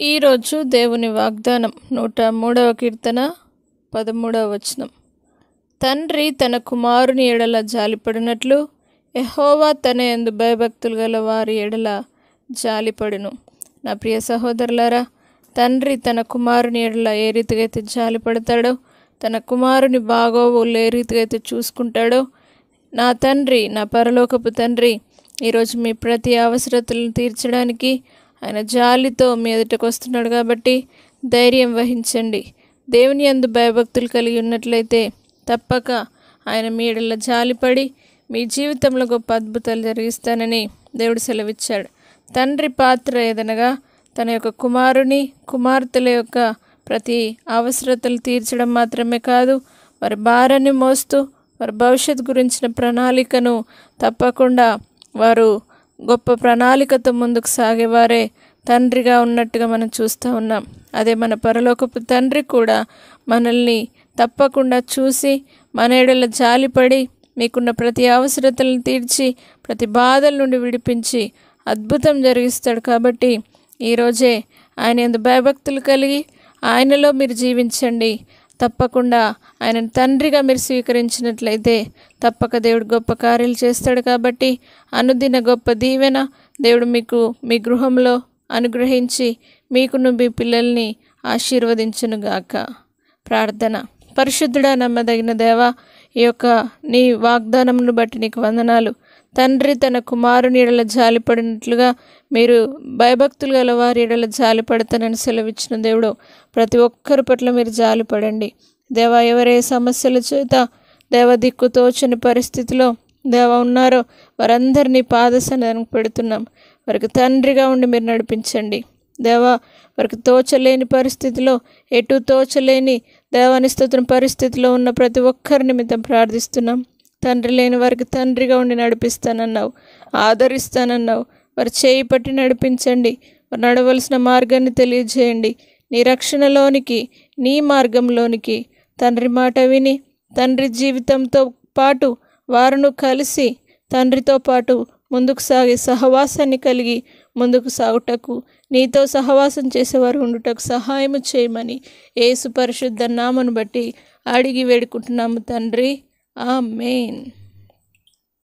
ఈరోజు దేవుని వాగ్దానం 103వ కీర్తన 13వ వచనం. తండ్రి తన కుమారుని ఎడల జాలిపడినట్లు యెహోవా తన యందు భయభక్తులు గల వారి ఎడల జాలిపడును. నా ప్రియ సహోదరులారా, తండ్రి తన కుమారుని ఎడల ఏ రీతిగా అయితే జాలిపడతాడో, తన కుమారుని బాగోగులు ఏ రీతిగా అయితే చూసుకుంటాడో, నా తండ్రి, నా పరలోకపు తండ్రి ఈరోజు మీ ప్రతి అవసరతలను తీర్చడానికి ఆయన జాలితో మీ ఎదుటకు వస్తున్నాడు. కాబట్టి ధైర్యం వహించండి. దేవుని యందు భయభక్తులు కలిగి ఉన్నట్లయితే తప్పక ఆయన మీ ఎడల జాలిపడి మీ జీవితంలో గొప్ప అద్భుతాలు జరిగిస్తానని దేవుడు సెలవిచ్చాడు. తండ్రి పాత్ర ఏదనగా తన యొక్క కుమారుని, కుమార్తెల యొక్క ప్రతి అవసరతలు తీర్చడం మాత్రమే కాదు, వారి భారాన్ని మోస్తూ వారి భవిష్యత్తు గురించిన ప్రణాళికను తప్పకుండా వారు గొప్ప ప్రణాళికతో ముందుకు సాగేవారే తండ్రిగా ఉన్నట్టుగా మనం చూస్తూ ఉన్నాం. అదే మన పరలోకపు తండ్రి కూడా మనల్ని తప్పకుండా చూసి మన ఎడల జాలిపడి మీకున్న ప్రతి అవసరతలను తీర్చి ప్రతి బాధల నుండి విడిపించి అద్భుతం జరిగిస్తాడు. కాబట్టి ఈరోజే ఆయన యందు భయభక్తులు కలిగి ఆయనలో మీరు జీవించండి. తప్పకుండా ఆయన తండ్రిగా మీరు స్వీకరించినట్లయితే తప్పక దేవుడు గొప్ప కార్యాలు చేస్తాడు. కాబట్టి అనుదిన గొప్ప దీవెన దేవుడు మీకు మీ గృహంలో అనుగ్రహించి మీకును మీ పిల్లల్ని ఆశీర్వదించునుగాక. ప్రార్థన. పరిశుద్ధుడా, నమ్మదగిన దేవా, ఈ యొక్క నీ వాగ్దానమును బట్టి నీకు వందనాలు. తండ్రి తన కుమారుని ఎడల జాలిపడినట్లుగా మీరు భయభక్తులు గల వారి ఎడల జాలిపడతానని సెలవిచ్చిన దేవుడు, ప్రతి ఒక్కరి పట్ల మీరు జాలిపడండి దేవా. ఎవరే సమస్యల చేత దిక్కు తోచని పరిస్థితిలో ఉన్నారో వారందరినీ పాదసన్నిధానికి పెడుతున్నాం. వారికి తండ్రిగా ఉండి మీరు నడిపించండి దేవా. వారికి తోచలేని పరిస్థితిలో, ఎటు తోచలేని దేవాని స్తోత్రం పరిస్థితిలో ఉన్న ప్రతి ఒక్కరి నిమిత్తం ప్రార్థిస్తున్నాం. తండ్రి లేని వారికి తండ్రిగా ఉండి నడిపిస్తానన్నావు, ఆదరిస్తానన్నావు. వారు చేయి పట్టి నడిపించండి. వారు నడవలసిన మార్గాన్ని తెలియజేయండి. నీ రక్షణలోనికి, నీ మార్గంలోనికి తండ్రి మాట విని తండ్రి జీవితంతో పాటు వారును కలిసి తండ్రితో పాటు ముందుకు సాగే సహవాసాన్ని కలిగి ముందుకు సాగుటకు, నీతో సహవాసం చేసేవారు ఉండుటకు సహాయము చేయమని యేసు పరిశుద్ధ నామమును బట్టి అడిగి వేడుకుంటున్నాము తండ్రి. ఆమేన్.